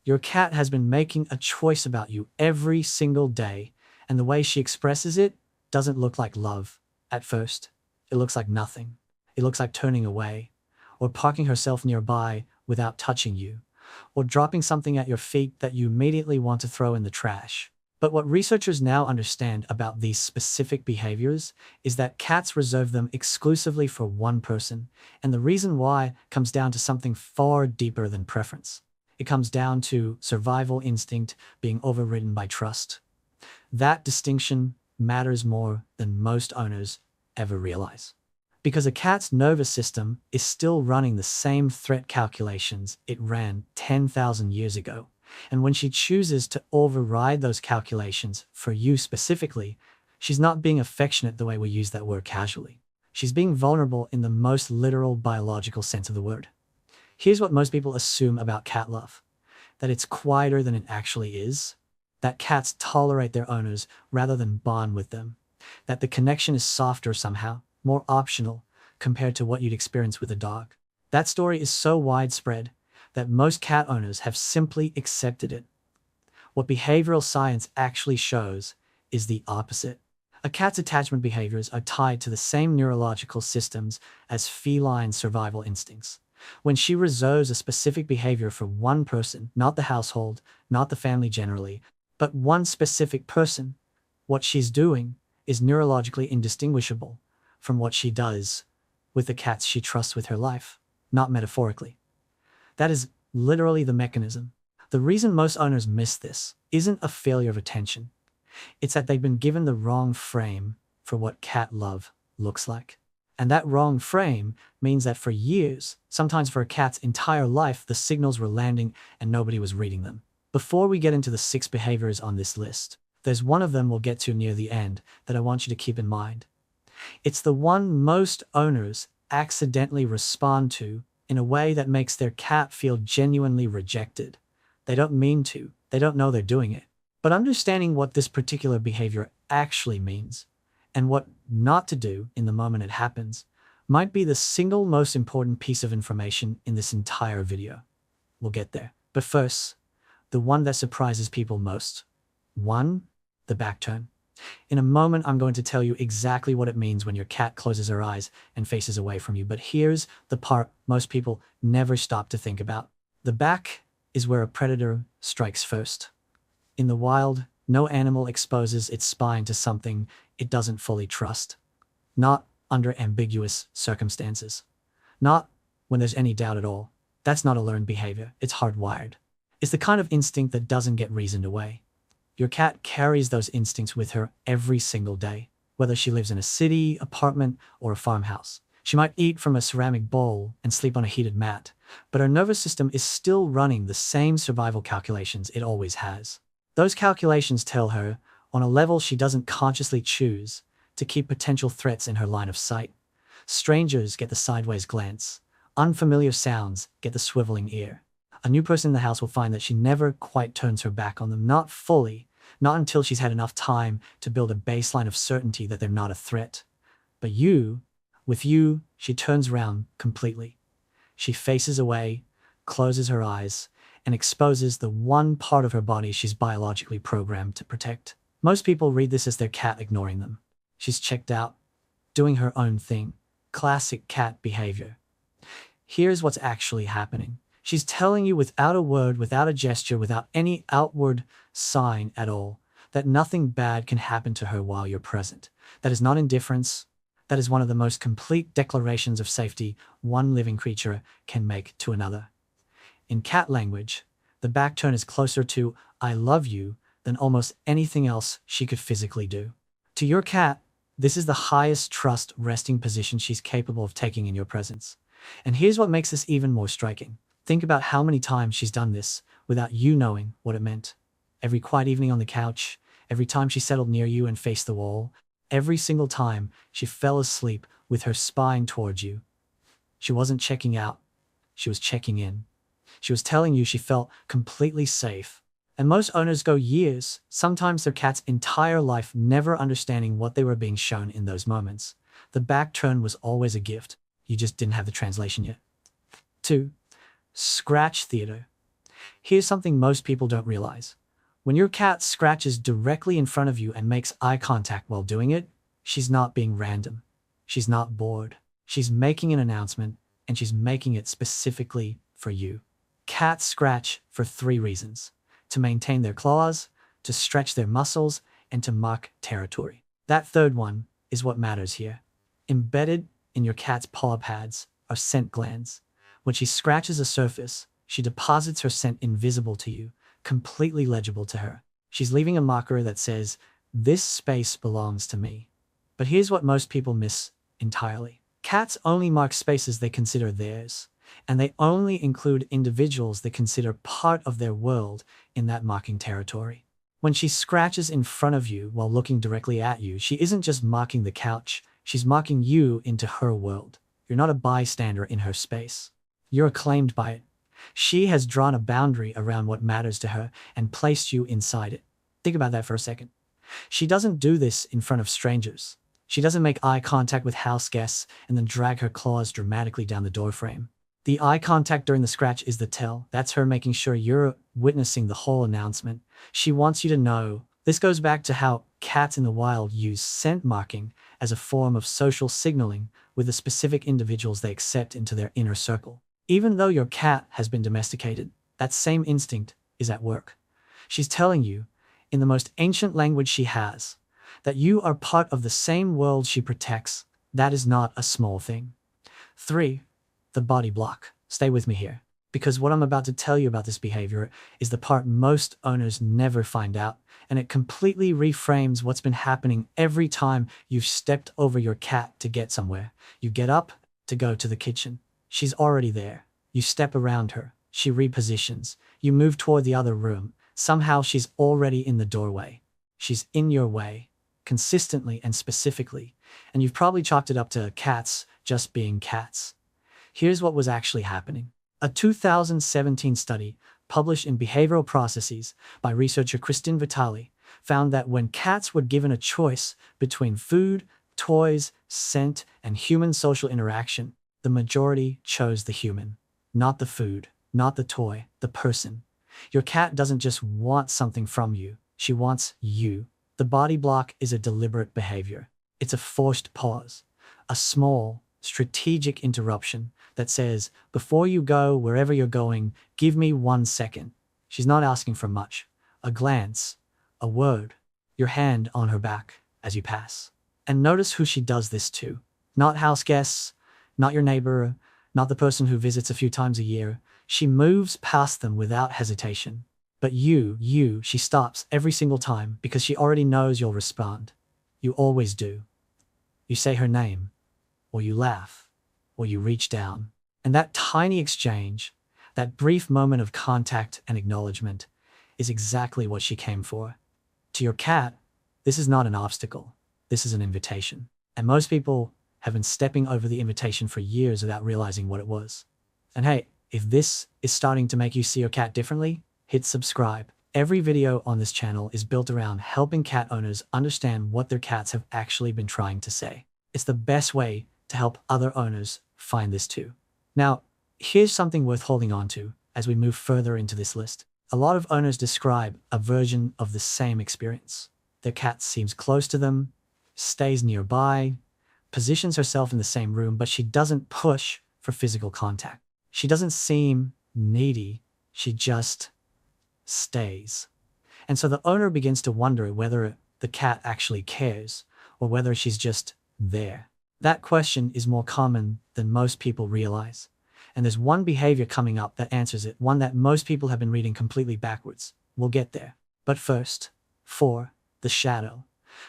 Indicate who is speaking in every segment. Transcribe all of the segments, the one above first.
Speaker 1: Your cat has been making a choice about you every single day, and the way she expresses it doesn't look like love at first. It looks like nothing. It looks like turning away, or parking herself nearby without touching you, or dropping something at your feet that you immediately want to throw in the trash. But what researchers now understand about these specific behaviors is that cats reserve them exclusively for one person, and the reason why comes down to something far deeper than preference. It comes down to survival instinct being overridden by trust. That distinction matters more than most owners ever realize. Because a cat's nervous system is still running the same threat calculations it ran 10,000 years ago. And when she chooses to override those calculations for you specifically, she's not being affectionate the way we use that word casually. She's being vulnerable in the most literal biological sense of the word. Here's what most people assume about cat love: that it's quieter than it actually is, that cats tolerate their owners rather than bond with them, that the connection is softer somehow, more optional compared to what you'd experience with a dog. That story is so widespread that most cat owners have simply accepted it. What behavioral science actually shows is the opposite. A cat's attachment behaviors are tied to the same neurological systems as feline survival instincts. When she reserves a specific behavior for one person, not the household, not the family generally, but one specific person, what she's doing is neurologically indistinguishable from what she does with the cats she trusts with her life, not metaphorically. That is literally the mechanism. The reason most owners miss this isn't a failure of attention. It's that they've been given the wrong frame for what cat love looks like. And that wrong frame means that for years, sometimes for a cat's entire life, the signals were landing and nobody was reading them. Before we get into the 6 behaviors on this list, there's one of them we'll get to near the end that I want you to keep in mind. It's the one most owners accidentally respond to in a way that makes their cat feel genuinely rejected. They don't mean to. They don't know they're doing it. But understanding what this particular behavior actually means and what not to do in the moment it happens might be the single most important piece of information in this entire video. We'll get there. But first, the one that surprises people most. 1. The back turn. In a moment, I'm going to tell you exactly what it means when your cat closes her eyes and faces away from you. But here's the part most people never stop to think about. The back is where a predator strikes first. In the wild, no animal exposes its spine to something it doesn't fully trust. Not under ambiguous circumstances. Not when there's any doubt at all. That's not a learned behavior. It's hardwired. It's the kind of instinct that doesn't get reasoned away. Your cat carries those instincts with her every single day, whether she lives in a city, apartment, or a farmhouse. She might eat from a ceramic bowl and sleep on a heated mat, but her nervous system is still running the same survival calculations it always has. Those calculations tell her, on a level she doesn't consciously choose, to keep potential threats in her line of sight. Strangers get the sideways glance. Unfamiliar sounds get the swiveling ear. A new person in the house will find that she never quite turns her back on them, not fully, not until she's had enough time to build a baseline of certainty that they're not a threat. But with you, she turns around completely. She faces away, closes her eyes, and exposes the one part of her body she's biologically programmed to protect. Most people read this as their cat ignoring them. She's checked out, doing her own thing. Classic cat behavior. Here's what's actually happening. She's telling you without a word, without a gesture, without any outward sign at all, that nothing bad can happen to her while you're present. That is not indifference. That is one of the most complete declarations of safety one living creature can make to another. In cat language, the back turn is closer to "I love you" than almost anything else she could physically do. To your cat, this is the highest trust resting position she's capable of taking in your presence. And here's what makes this even more striking. Think about how many times she's done this without you knowing what it meant. Every quiet evening on the couch, every time she settled near you and faced the wall, every single time she fell asleep with her spine towards you. She wasn't checking out, she was checking in. She was telling you she felt completely safe. And most owners go years, sometimes their cat's entire life, never understanding what they were being shown in those moments. The back turn was always a gift. You just didn't have the translation yet. 2. Scratch theater. Here's something most people don't realize. When your cat scratches directly in front of you and makes eye contact while doing it, she's not being random. She's not bored. She's making an announcement, and she's making it specifically for you. Cats scratch for 3 reasons: to maintain their claws, to stretch their muscles, and to mark territory. That third one is what matters here. Embedded in your cat's paw pads are scent glands. When she scratches a surface, she deposits her scent invisible to you, completely legible to her. She's leaving a marker that says, "This space belongs to me." But here's what most people miss entirely. Cats only mark spaces they consider theirs, and they only include individuals they consider part of their world in that marking territory. When she scratches in front of you while looking directly at you, she isn't just marking the couch, she's marking you into her world. You're not a bystander in her space. You're claimed by it. She has drawn a boundary around what matters to her and placed you inside it. Think about that for a second. She doesn't do this in front of strangers. She doesn't make eye contact with house guests and then drag her claws dramatically down the doorframe. The eye contact during the scratch is the tell. That's her making sure you're witnessing the whole announcement. She wants you to know. This goes back to how cats in the wild use scent marking as a form of social signaling with the specific individuals they accept into their inner circle. Even though your cat has been domesticated, that same instinct is at work. She's telling you, in the most ancient language she has, that you are part of the same world she protects. That is not a small thing. 3. The body block. Stay with me here, because what I'm about to tell you about this behavior is the part most owners never find out, and it completely reframes what's been happening every time you've stepped over your cat to get somewhere. You get up to go to the kitchen. She's already there. You step around her. She repositions. You move toward the other room. Somehow she's already in the doorway. She's in your way, consistently and specifically, and you've probably chalked it up to cats just being cats. Here's what was actually happening. A 2017 study published in Behavioral Processes by researcher Kristin Vitale found that when cats were given a choice between food, toys, scent, and human social interaction, the majority chose the human, not the food, not the toy, the person. Your cat doesn't just want something from you, she wants you. The body block is a deliberate behavior. It's a forced pause, a small, strategic interruption that says, before you go wherever you're going, give me 1 second. She's not asking for much. A glance, a word, your hand on her back as you pass. And notice who she does this to. Not house guests, not your neighbor, not the person who visits a few times a year. She moves past them without hesitation. But she stops every single time because she already knows you'll respond. You always do. You say her name, or you laugh, or you reach down. And that tiny exchange, that brief moment of contact and acknowledgement, is exactly what she came for. To your cat, this is not an obstacle. This is an invitation. And most people have been stepping over the invitation for years without realizing what it was. And hey, if this is starting to make you see your cat differently, hit subscribe. Every video on this channel is built around helping cat owners understand what their cats have actually been trying to say. It's the best way to help other owners find this too. Now, here's something worth holding on to as we move further into this list. A lot of owners describe a version of the same experience. Their cat seems close to them, stays nearby, positions herself in the same room, but she doesn't push for physical contact. She doesn't seem needy, she just stays. And so the owner begins to wonder whether the cat actually cares or whether she's just there. That question is more common than most people realize. And there's one behavior coming up that answers it, one that most people have been reading completely backwards. We'll get there. But first, 4, the shadow.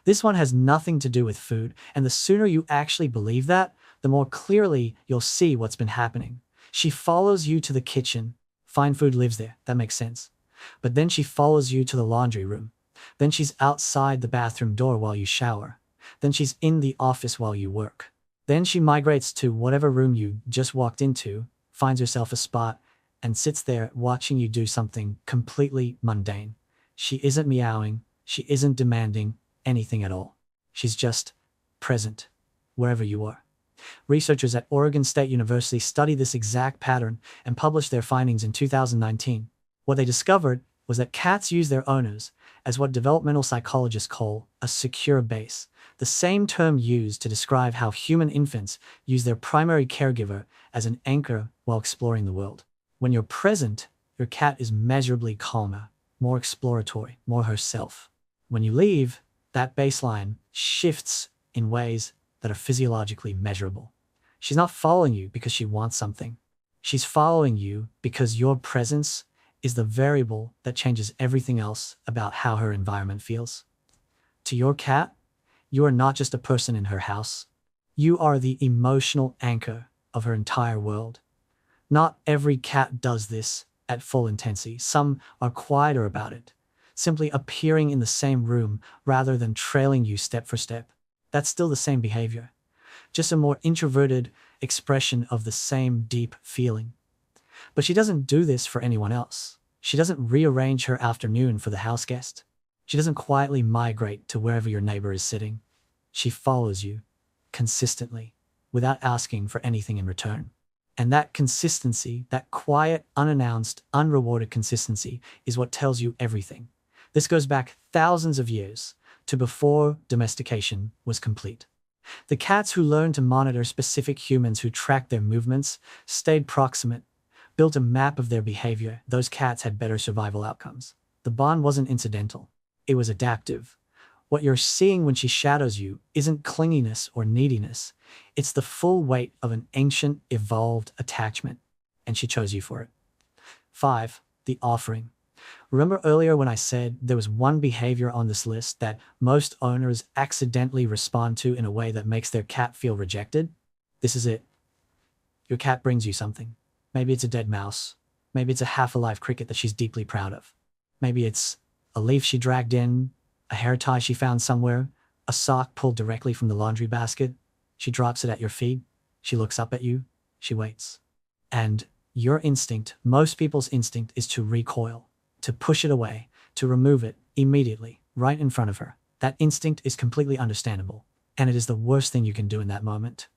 Speaker 1: This one has nothing to do with food, and the sooner you actually believe that, the more clearly you'll see what's been happening. She follows you to the kitchen. Fine food lives there, that makes sense. But then she follows you to the laundry room. Then she's outside the bathroom door while you shower. Then she's in the office while you work. Then she migrates to whatever room you just walked into, finds herself a spot, and sits there watching you do something completely mundane. She isn't meowing. She isn't demanding anything at all. She's just present, wherever you are. Researchers at Oregon State University studied this exact pattern and published their findings in 2019. What they discovered was that cats use their owners as what developmental psychologists call a secure base, the same term used to describe how human infants use their primary caregiver as an anchor while exploring the world. When you're present, your cat is measurably calmer, more exploratory, more herself. When you leave, that baseline shifts in ways that are physiologically measurable. She's not following you because she wants something. She's following you because your presence is the variable that changes everything else about how her environment feels. To your cat, you are not just a person in her house. You are the emotional anchor of her entire world. Not every cat does this at full intensity. Some are quieter about it, simply appearing in the same room rather than trailing you step for step. That's still the same behavior, just a more introverted expression of the same deep feeling. But she doesn't do this for anyone else. She doesn't rearrange her afternoon for the house guest. She doesn't quietly migrate to wherever your neighbor is sitting. She follows you consistently without asking for anything in return. And that consistency, that quiet, unannounced, unrewarded consistency is what tells you everything. This goes back thousands of years to before domestication was complete. The cats who learned to monitor specific humans who tracked their movements, stayed proximate, built a map of their behavior, those cats had better survival outcomes. The bond wasn't incidental. It was adaptive. What you're seeing when she shadows you isn't clinginess or neediness. It's the full weight of an ancient, evolved attachment, and she chose you for it. 5. The offering. Remember earlier when I said there was one behavior on this list that most owners accidentally respond to in a way that makes their cat feel rejected? This is it. Your cat brings you something. Maybe it's a dead mouse. Maybe it's a half-alive cricket that she's deeply proud of. Maybe it's a leaf she dragged in, a hair tie she found somewhere, a sock pulled directly from the laundry basket. She drops it at your feet. She looks up at you. She waits. And your instinct, most people's instinct, is to recoil, to push it away, to remove it immediately, right in front of her. That instinct is completely understandable, and it is the worst thing you can do in that moment.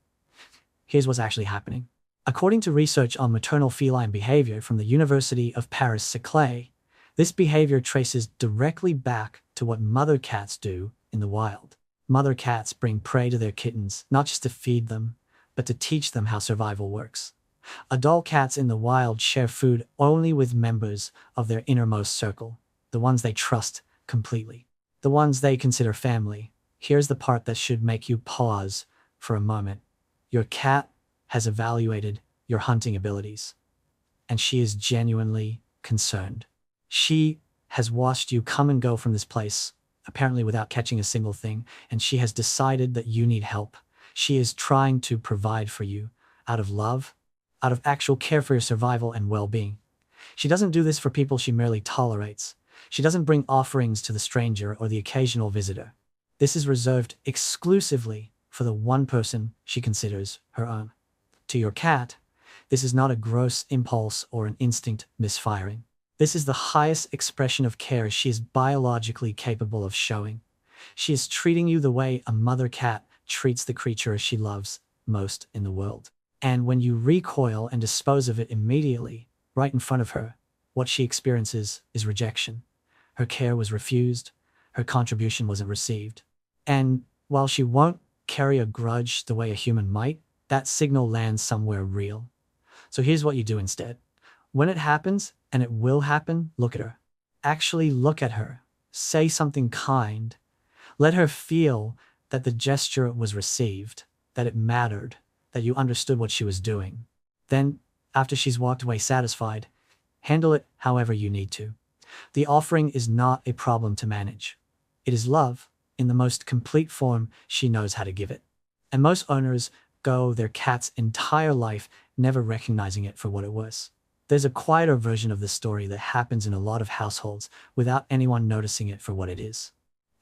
Speaker 1: Here's what's actually happening. According to research on maternal feline behavior from the University of Paris-Saclay, this behavior traces directly back to what mother cats do in the wild. Mother cats bring prey to their kittens, not just to feed them, but to teach them how survival works. Adult cats in the wild share food only with members of their innermost circle, the ones they trust completely, the ones they consider family. Here's the part that should make you pause for a moment. Your cat has evaluated your hunting abilities, and she is genuinely concerned. She has watched you come and go from this place, apparently without catching a single thing, and she has decided that you need help. She is trying to provide for you out of love, out of actual care for your survival and well-being. She doesn't do this for people she merely tolerates. She doesn't bring offerings to the stranger or the occasional visitor. This is reserved exclusively for the one person she considers her own. To your cat, this is not a gross impulse or an instinct misfiring. This is the highest expression of care she is biologically capable of showing. She is treating you the way a mother cat treats the creature she loves most in the world. And when you recoil and dispose of it immediately, right in front of her, what she experiences is rejection. Her care was refused, her contribution wasn't received. And while she won't carry a grudge the way a human might, that signal lands somewhere real. So here's what you do instead. When it happens, and it will happen, look at her. Actually look at her. Say something kind. Let her feel that the gesture was received, that it mattered, that you understood what she was doing. Then, after she's walked away satisfied, handle it however you need to. The offering is not a problem to manage. It is love in the most complete form she knows how to give it. And most owners go their cat's entire life never recognizing it for what it was. There's a quieter version of this story that happens in a lot of households without anyone noticing it for what it is.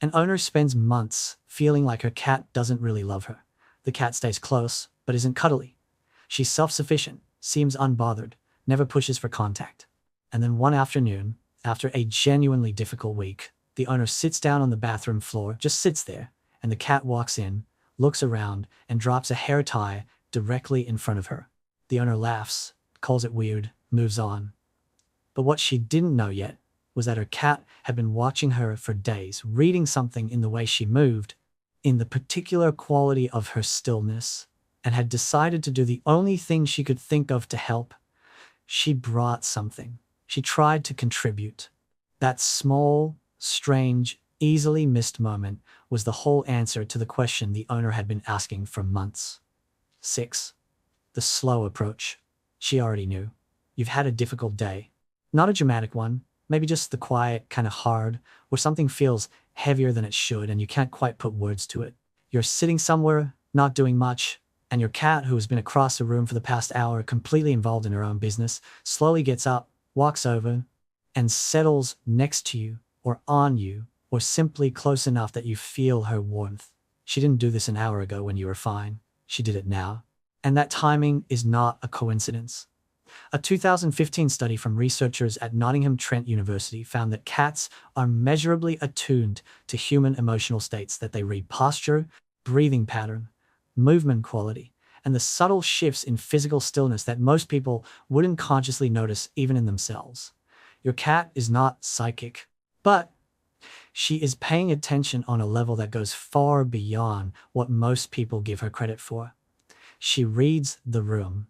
Speaker 1: An owner spends months feeling like her cat doesn't really love her. The cat stays close, but isn't cuddly. She's self-sufficient, seems unbothered, never pushes for contact. And then one afternoon, after a genuinely difficult week, the owner sits down on the bathroom floor, just sits there, and the cat walks in, looks around, and drops a hair tie directly in front of her. The owner laughs, calls it weird, moves on. But what she didn't know yet was that her cat had been watching her for days, reading something in the way she moved, in the particular quality of her stillness, and had decided to do the only thing she could think of to help. She brought something. She tried to contribute. That small, strange, easily missed moment was the whole answer to the question the owner had been asking for months. 6. The slow approach. She already knew. You've had a difficult day. Not a dramatic one, maybe just the quiet, kind of hard, where something feels heavier than it should and you can't quite put words to it. You're sitting somewhere, not doing much, and your cat, who has been across the room for the past hour, completely involved in her own business, slowly gets up, walks over, and settles next to you, or on you, or simply close enough that you feel her warmth. She didn't do this an hour ago when you were fine. She did it now. And that timing is not a coincidence. A 2015 study from researchers at Nottingham Trent University found that cats are measurably attuned to human emotional states, that they read posture, breathing pattern, movement quality, and the subtle shifts in physical stillness that most people wouldn't consciously notice even in themselves. Your cat is not psychic, but she is paying attention on a level that goes far beyond what most people give her credit for. She reads the room.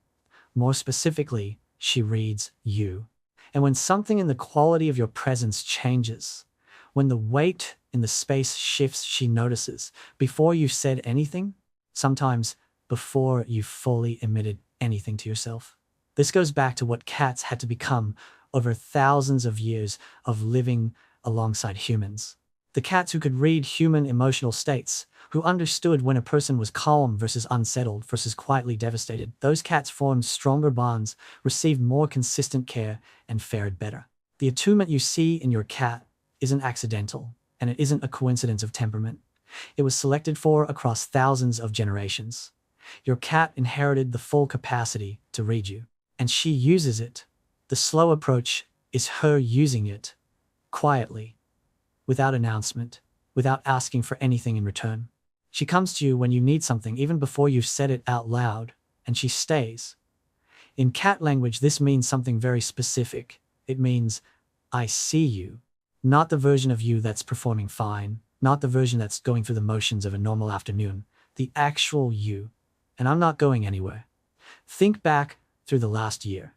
Speaker 1: More specifically, she reads you. And when something in the quality of your presence changes, when the weight in the space shifts, she notices before you said anything, sometimes before you fully admitted anything to yourself. This goes back to what cats had to become over thousands of years of living alongside humans. The cats who could read human emotional states, who understood when a person was calm versus unsettled versus quietly devastated. Those cats formed stronger bonds, received more consistent care, and fared better. The attunement you see in your cat isn't accidental, and it isn't a coincidence of temperament. It was selected for across thousands of generations. Your cat inherited the full capacity to read you, and she uses it. The slow approach is her using it, quietly, without announcement, without asking for anything in return. She comes to you when you need something, even before you've said it out loud, and she stays. In cat language, this means something very specific. It means, I see you. Not the version of you that's performing fine, not the version that's going through the motions of a normal afternoon, the actual you. And I'm not going anywhere. Think back through the last year.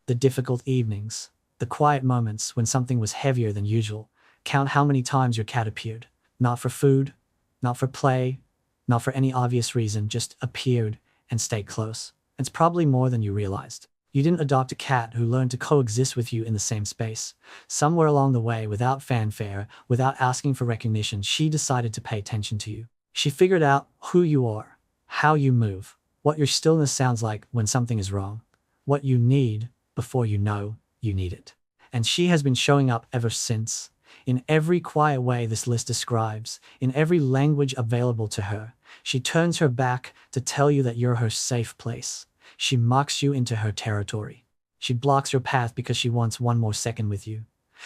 Speaker 1: The difficult evenings, the quiet moments when something was heavier than usual. Count how many times your cat appeared. Not for food, not for play, not for any obvious reason, just appeared and stayed close. It's probably more than you realized. You didn't adopt a cat who learned to coexist with you in the same space. Somewhere along the way, without fanfare, without asking for recognition, she decided to pay attention to you. She figured out who you are, how you move, what your stillness sounds like when something is wrong, what you need before you know you need it. And she has been showing up ever since. In every quiet way this list describes, in every language available to her, she turns her back to tell you that you're her safe place. She mocks you into her territory. She blocks your path because she wants one more second with you.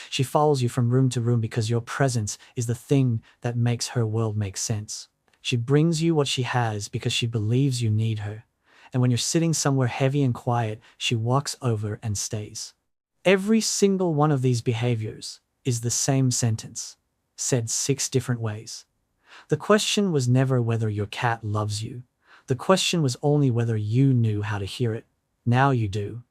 Speaker 1: She follows you from room to room because your presence is the thing that makes her world make sense. She brings you what she has because she believes you need her. And when you're sitting somewhere heavy and quiet, she walks over and stays. Every single one of these behaviors is the same sentence, said 6 different ways. The question was never whether your cat loves you. The question was only whether you knew how to hear it. Now you do.